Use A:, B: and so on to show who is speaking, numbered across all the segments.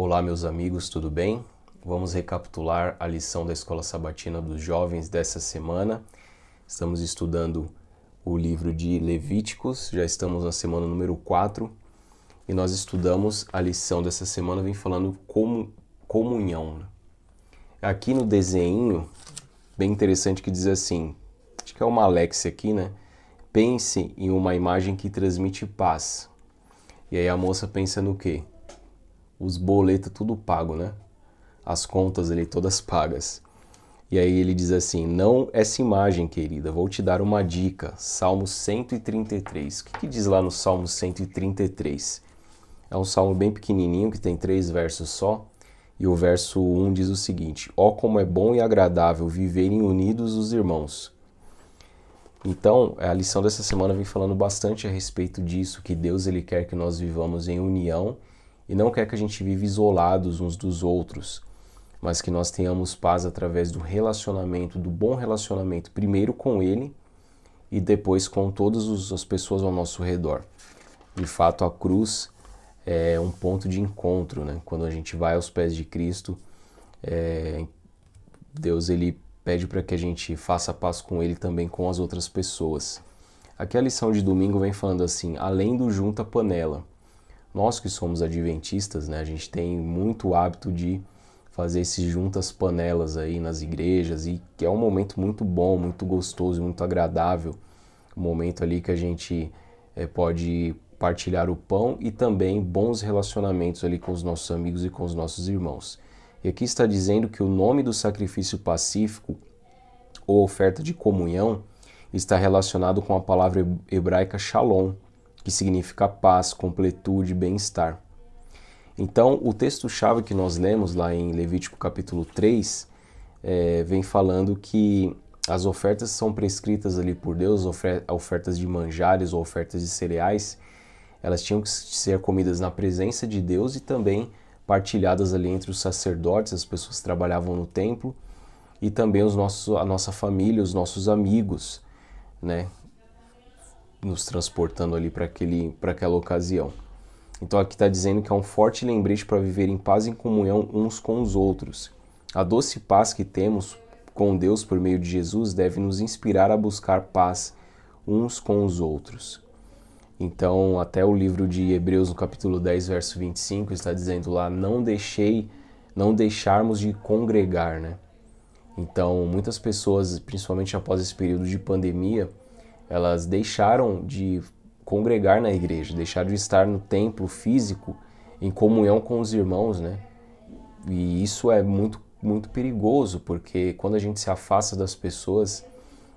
A: Olá, meus amigos, tudo bem? Vamos recapitular a lição da Escola Sabatina dos Jovens dessa semana. Estamos estudando o livro de Levíticos, já estamos na semana número 4 e nós estudamos a lição dessa semana, vem falando comunhão. Aqui no desenho, bem interessante que diz assim, acho que é uma Alexia aqui, né? Pense em uma imagem que transmite paz. E aí a moça pensa no quê? Os boletos tudo pago, né? As contas ali todas pagas. E aí ele diz assim, não essa imagem, querida, vou te dar uma dica. Salmo 133. O que diz lá no Salmo 133? É um salmo bem pequenininho, que tem 3 versos só. E o verso 1 diz o seguinte, ó como é bom e agradável viverem unidos os irmãos. Então, a lição dessa semana vem falando bastante a respeito disso, que Deus ele quer que nós vivamos em união e não quer que a gente viva isolados uns dos outros, mas que nós tenhamos paz através do relacionamento, do bom relacionamento, primeiro com Ele e depois com todas as pessoas ao nosso redor. De fato, a cruz é um ponto de encontro, né? Quando a gente vai aos pés de Cristo, Deus ele pede para que a gente faça paz com Ele também com as outras pessoas. Aqui a lição de domingo vem falando assim, além do junta panela. Nós que somos adventistas, né, a gente tem muito hábito de fazer esses juntas panelas aí nas igrejas e que é um momento muito bom, muito gostoso, muito agradável. Um momento ali que a gente pode partilhar o pão e também bons relacionamentos ali com os nossos amigos e com os nossos irmãos. E aqui está dizendo que o nome do sacrifício pacífico ou oferta de comunhão está relacionado com a palavra hebraica shalom, que significa paz, completude, bem-estar. Então, o texto-chave que nós lemos lá em Levítico capítulo 3 vem falando que as ofertas são prescritas ali por Deus, ofertas de manjares ou ofertas de cereais, elas tinham que ser comidas na presença de Deus e também partilhadas ali entre os sacerdotes, as pessoas que trabalhavam no templo e também a nossa família, os nossos amigos, né? Nos transportando ali para aquela ocasião. Então aqui está dizendo que é um forte lembrete para viver em paz e em comunhão uns com os outros. A doce paz que temos com Deus por meio de Jesus deve nos inspirar a buscar paz uns com os outros. Então até o livro de Hebreus no capítulo 10, verso 25 está dizendo lá, não deixarmos de congregar, né? Então muitas pessoas, principalmente após esse período de pandemia, elas deixaram de congregar na igreja, deixaram de estar no templo físico em comunhão com os irmãos, né? E isso é muito, muito perigoso, porque quando a gente se afasta das pessoas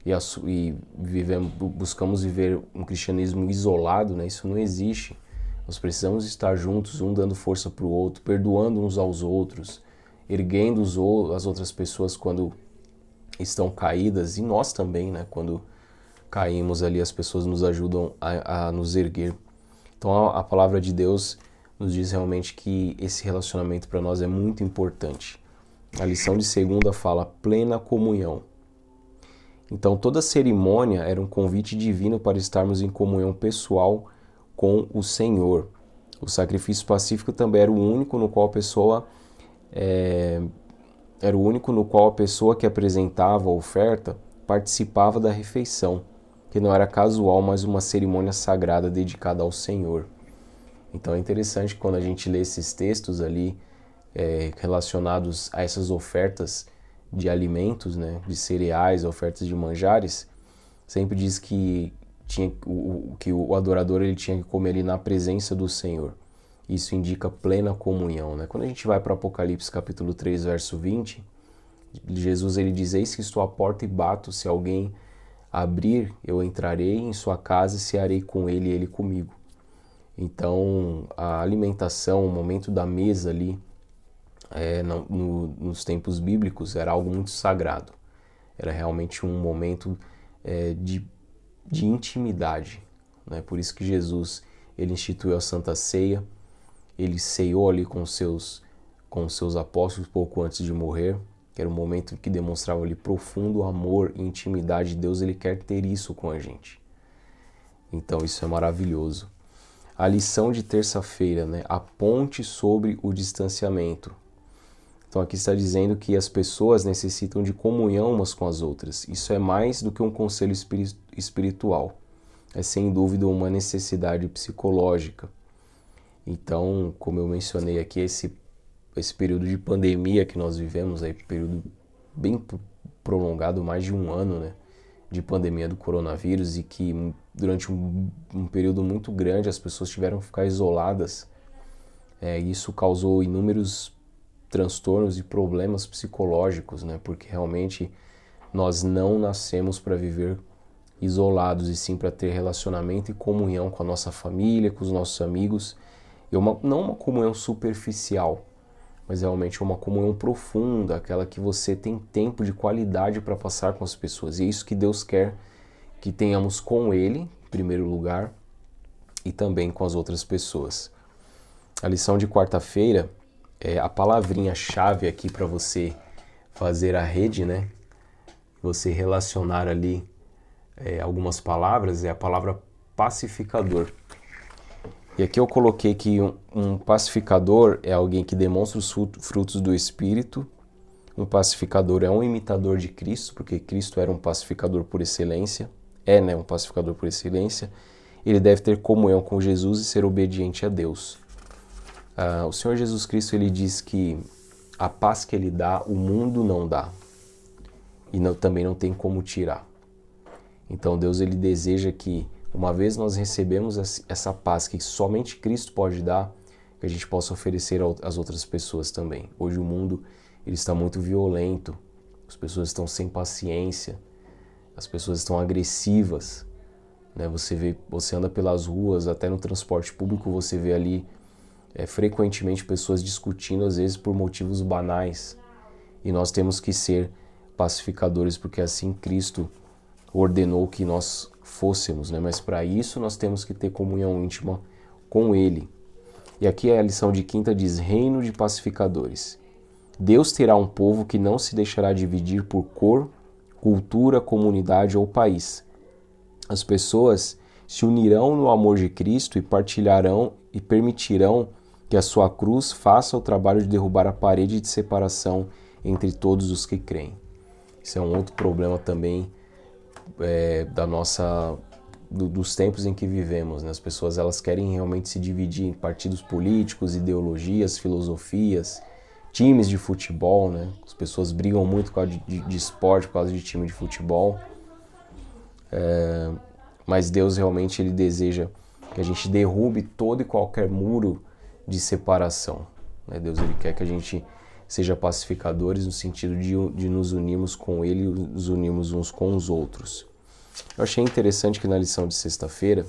A: e buscamos viver um cristianismo isolado, né? Isso não existe. Nós precisamos estar juntos, um dando força para o outro, perdoando uns aos outros, erguendo as outras pessoas quando estão caídas, e nós também, né? Quando caímos ali, as pessoas nos ajudam a nos erguer. Então a palavra de Deus nos diz realmente que esse relacionamento para nós é muito importante. A lição de segunda fala plena comunhão. Então toda cerimônia era um convite divino para estarmos em comunhão pessoal com o Senhor. O sacrifício pacífico também era o único no qual a pessoa que apresentava a oferta participava da refeição, que não era casual, mas uma cerimônia sagrada dedicada ao Senhor. Então é interessante que quando a gente lê esses textos ali relacionados a essas ofertas de alimentos, né, de cereais, ofertas de manjares, sempre diz que o adorador ele tinha que comer ali na presença do Senhor. Isso indica plena comunhão, né? Quando a gente vai para Apocalipse capítulo 3, verso 20, Jesus ele diz, eis que estou à porta e bato, se alguém abrir, eu entrarei em sua casa e cearei com ele e ele comigo. Então, a alimentação, o momento da mesa ali, nos tempos bíblicos, era algo muito sagrado. Era realmente um momento de intimidade, né? Por isso que Jesus ele instituiu a Santa Ceia, ele ceiou ali com os seus apóstolos pouco antes de morrer, que era um momento que demonstrava ali profundo amor e intimidade. Deus ele quer ter isso com a gente. Então isso é maravilhoso. a lição de terça-feira, né? A ponte sobre o distanciamento. Então aqui está dizendo que as pessoas necessitam de comunhão umas com as outras. Isso é mais do que um conselho espiritual. É sem dúvida uma necessidade psicológica. Então, como eu mencionei aqui, esse período de pandemia que nós vivemos, aí, período bem prolongado, mais de um ano, né, de pandemia do coronavírus, e que durante um período muito grande as pessoas tiveram que ficar isoladas. Isso causou inúmeros transtornos e problemas psicológicos, né, porque realmente nós não nascemos para viver isolados, e sim para ter relacionamento e comunhão com a nossa família, com os nossos amigos, e não uma comunhão superficial, mas realmente uma comunhão profunda, aquela que você tem tempo de qualidade para passar com as pessoas. E é isso que Deus quer que tenhamos com Ele, em primeiro lugar, e também com as outras pessoas. A lição de quarta-feira, a palavrinha-chave aqui para você fazer a rede, né? Você relacionar ali algumas palavras, é a palavra pacificador. E aqui eu coloquei que um pacificador é alguém que demonstra os frutos do Espírito. Um pacificador é um imitador de Cristo, porque Cristo era um pacificador por excelência. Né, um pacificador por excelência. Ele deve ter comunhão com Jesus e ser obediente a Deus. O Senhor Jesus Cristo, ele diz que a paz que ele dá, o mundo não dá. E também não tem como tirar. Então Deus, ele deseja que, uma vez nós recebemos essa paz que somente Cristo pode dar, que a gente possa oferecer às outras pessoas também. Hoje o mundo, ele está muito violento, as pessoas estão sem paciência, as pessoas estão agressivas, né? Você anda pelas ruas, até no transporte público, você vê ali frequentemente pessoas discutindo, às vezes por motivos banais. E nós temos que ser pacificadores, porque assim Cristo ordenou que nós fôssemos, né? Mas para isso nós temos que ter comunhão íntima com Ele. E aqui a lição de quinta diz: reino de pacificadores. Deus terá um povo que não se deixará dividir por cor, cultura, comunidade ou país. As pessoas se unirão no amor de Cristo e partilharão e permitirão que a sua cruz faça o trabalho de derrubar a parede de separação entre todos os que creem. Isso é um outro problema também dos tempos em que vivemos, né? As pessoas, elas querem realmente se dividir em partidos políticos, ideologias, filosofias, times de futebol, né? As pessoas brigam muito por causa de esporte, por causa de time de futebol. Mas Deus realmente, ele deseja que a gente derrube todo e qualquer muro de separação, né? Deus, ele quer que a gente seja pacificadores no sentido de nos unirmos com Ele e nos unirmos uns com os outros. Eu achei interessante que na lição de sexta-feira,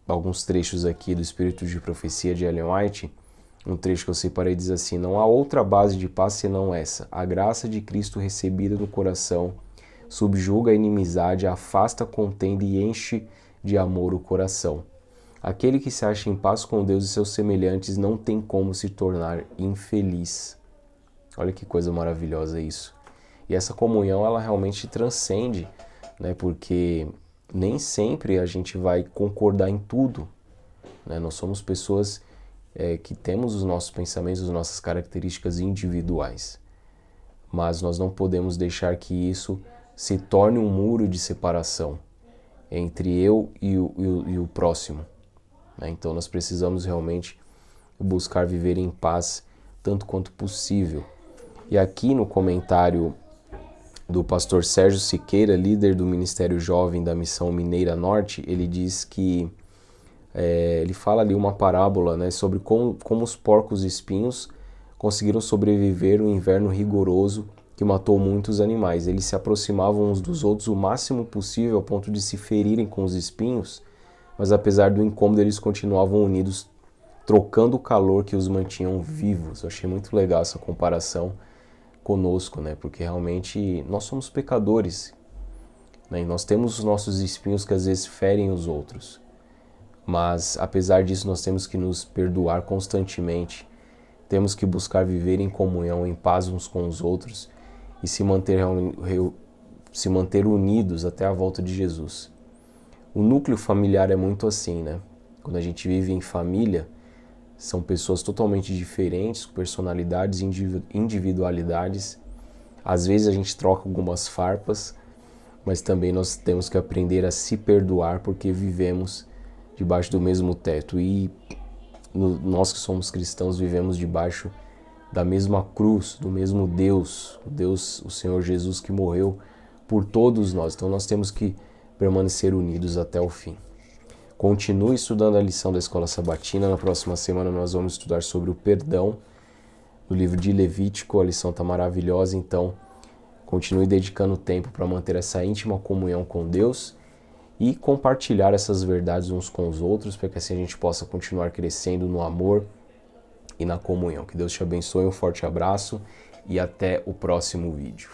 A: alguns trechos aqui do Espírito de Profecia de Ellen White, um trecho que eu separei diz assim: não há outra base de paz senão essa, a graça de Cristo recebida no coração, subjuga a inimizade, afasta a contenda e enche de amor o coração. Aquele que se acha em paz com Deus e seus semelhantes não tem como se tornar infeliz. Olha que coisa maravilhosa isso. E essa comunhão, ela realmente transcende, né? Porque nem sempre a gente vai concordar em tudo, né? Nós somos pessoas que temos os nossos pensamentos, as nossas características individuais. Mas nós não podemos deixar que isso se torne um muro de separação entre eu e o próximo. Então nós precisamos realmente buscar viver em paz tanto quanto possível. E aqui no comentário do pastor Sérgio Siqueira, líder do Ministério Jovem da Missão Mineira Norte, ele diz que ele fala ali uma parábola, né, sobre como os porcos espinhos conseguiram sobreviver no inverno rigoroso que matou muitos animais. Eles se aproximavam uns dos outros o máximo possível ao ponto de se ferirem com os espinhos, mas apesar do incômodo eles continuavam unidos, trocando o calor que os mantinham vivos. Eu achei muito legal essa comparação conosco, né? Porque realmente nós somos pecadores, né? E nós temos os nossos espinhos que às vezes ferem os outros, mas apesar disso nós temos que nos perdoar constantemente, temos que buscar viver em comunhão, em paz uns com os outros e se manter unidos até a volta de Jesus. O núcleo familiar é muito assim, né? Quando a gente vive em família, são pessoas totalmente diferentes, com personalidades, individualidades. Às vezes a gente troca algumas farpas, mas também nós temos que aprender a se perdoar porque vivemos debaixo do mesmo teto. E nós que somos cristãos vivemos debaixo da mesma cruz, do mesmo Deus, o Senhor Jesus que morreu por todos nós. Então nós temos que permanecer unidos até o fim. Continue estudando a lição da Escola Sabatina. Na próxima semana nós vamos estudar sobre o perdão, no livro de Levítico. A lição está maravilhosa, então continue dedicando tempo para manter essa íntima comunhão com Deus e compartilhar essas verdades uns com os outros, para que assim a gente possa continuar crescendo no amor e na comunhão. Que Deus te abençoe, um forte abraço e até o próximo vídeo.